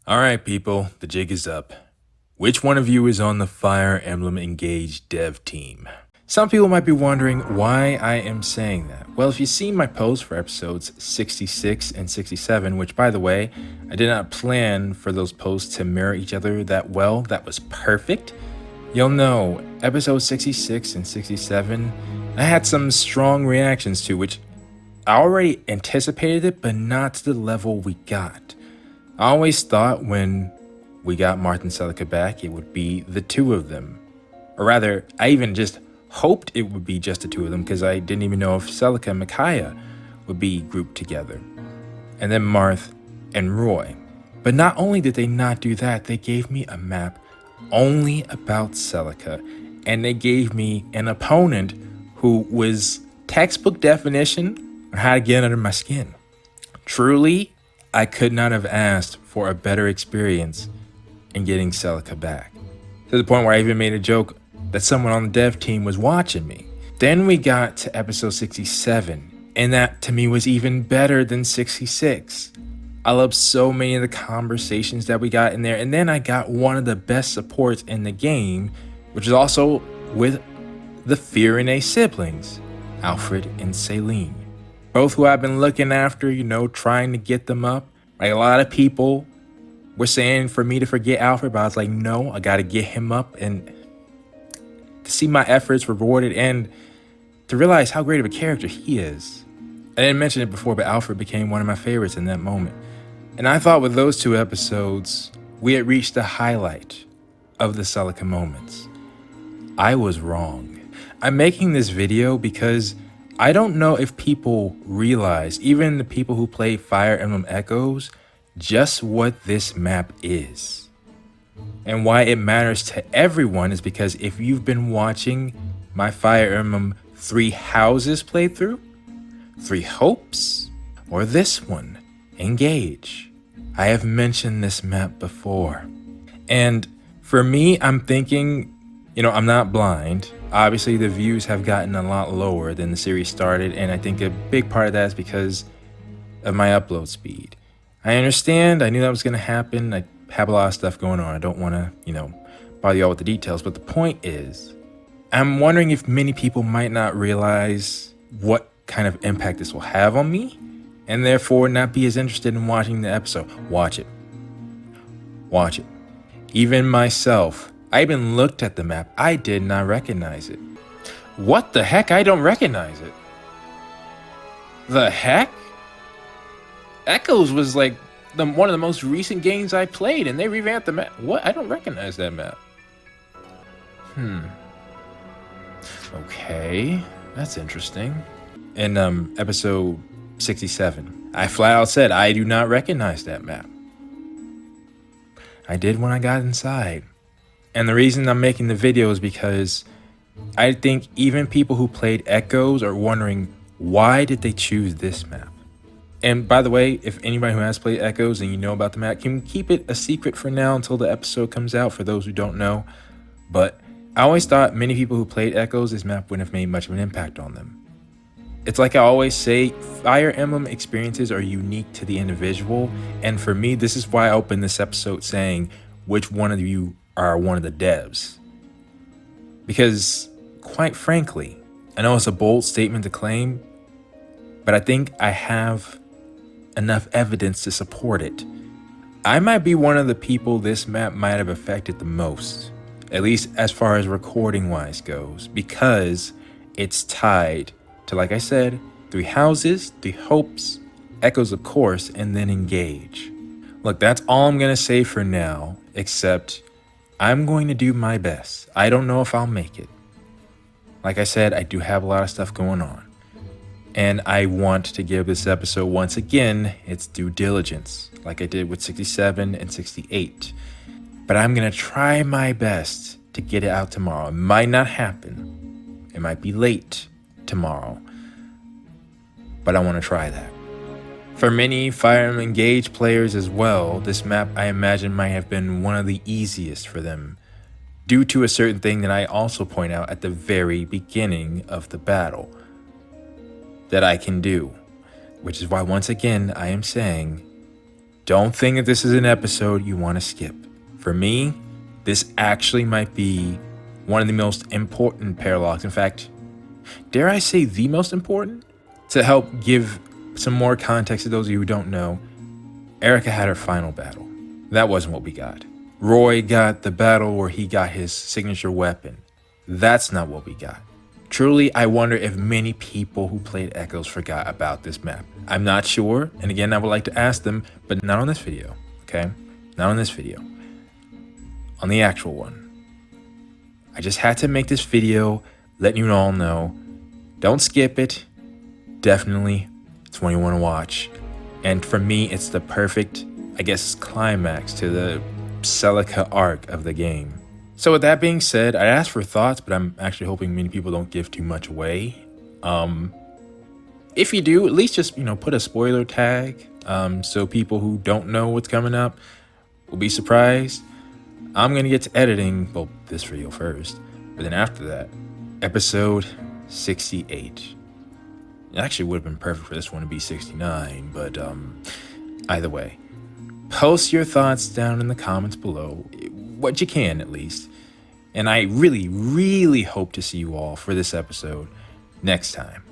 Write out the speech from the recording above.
Alright people, the jig is up. Which one of you is on the Fire Emblem Engage dev team? Some people might be wondering why I am saying that. Well, if you've seen my post for episodes 66 and 67, which by the way, I did not plan for those posts to mirror each other that well, that was perfect. You'll know, episode 66 and 67, I had some strong reactions to, which I already anticipated it, but not to the level we got. I always thought when we got Marth and Celica back, it would be the two of them. Or rather, I even just hoped it would be just the two of them because I didn't even know if Celica and Micaiah would be grouped together. And then Marth and Roy. But not only did they not do that, they gave me a map only about Celica. And they gave me an opponent who was textbook definition on how to get under my skin. Truly, I could not have asked for a better experience in getting Celica back. To the point where I even made a joke that someone on the dev team was watching me. Then we got to episode 67, and that to me was even better than 66. I love so many of the conversations that we got in there, and then I got one of the best supports in the game, which is also with the Fear and A siblings, Alfred and Celine. Both who I've been looking after, trying to get them up. Like a lot of people were saying for me to forget Alfred, but I was like, no, I got to get him up and to see my efforts rewarded and to realize how great of a character he is. I didn't mention it before, but Alfred became one of my favorites in that moment. And I thought with those two episodes, we had reached the highlight of the Celica moments. I was wrong. I'm making this video because I don't know if people realize, even the people who play Fire Emblem Echoes, just what this map is. And why it matters to everyone is because if you've been watching my Fire Emblem 3 Houses playthrough, 3 Hopes, or this one, Engage, I have mentioned this map before. And for me, I'm thinking, I'm not blind. Obviously, the views have gotten a lot lower than the series started, and I think a big part of that is because of my upload speed. I understand, I knew that was going to happen. I have a lot of stuff going on. I don't want to, bother y'all with the details, but the point is, I'm wondering if many people might not realize what kind of impact this will have on me, and therefore not be as interested in watching the episode. Watch it. Watch it. Even myself, I even looked at the map. I did not recognize it. What the heck? I don't recognize it. The heck? Echoes was like one of the most recent games I played, and they revamped the map. What? I don't recognize that map. Okay, that's interesting. In episode 67, I flat out said I do not recognize that map. I did when I got inside. And the reason I'm making the video is because I think even people who played Echoes are wondering, why did they choose this map? And by the way, if anybody who has played Echoes and you know about the map, can keep it a secret for now until the episode comes out for those who don't know. But I always thought many people who played Echoes, this map wouldn't have made much of an impact on them. It's like I always say, Fire Emblem experiences are unique to the individual. And for me, this is why I opened this episode saying, which one of you are one of the devs? Because quite frankly, I know it's a bold statement to claim, but I think I have enough evidence to support it. I might be one of the people this map might have affected the most, at least as far as recording wise goes, because it's tied to, like I said, 3 Houses, 3 Hopes, Echoes of course, and then Engage. Look, that's all I'm gonna say for now, except I'm going to do my best. I don't know if I'll make it. Like I said, I do have a lot of stuff going on. And I want to give this episode, once again, its due diligence, like I did with 67 and 68. But I'm going to try my best to get it out tomorrow. It might not happen. It might be late tomorrow. But I want to try that. For many Fire Emblem Engage players as well, this map I imagine might have been one of the easiest for them, due to a certain thing that I also point out at the very beginning of the battle that I can do, which is why once again I am saying Don't think that this is an episode you want to skip. For me, this actually might be one of the most important paralogs. In fact, dare I say the most important? To help give some more context to those of you who don't know, Erica had her final battle. That wasn't what we got. Roy got the battle where he got his signature weapon. That's not what we got. Truly, I wonder if many people who played Echoes forgot about this map. I'm not sure, and again, I would like to ask them, but not on this video, okay? Not on this video. On the actual one. I just had to make this video, letting you all know. Don't skip it. Definitely, it's one you want to watch. And for me, it's the perfect, I guess, climax to the Celica arc of the game. So with that being said, I asked for thoughts, but I'm actually hoping many people don't give too much away. If you do, at least just, put a spoiler tag, so people who don't know what's coming up will be surprised. I'm going to get to editing, well, this video first, but then after that, episode 68. It actually would have been perfect for this one to be 69, but either way. Post your thoughts down in the comments below, what you can at least. And I really, really hope to see you all for this episode next time.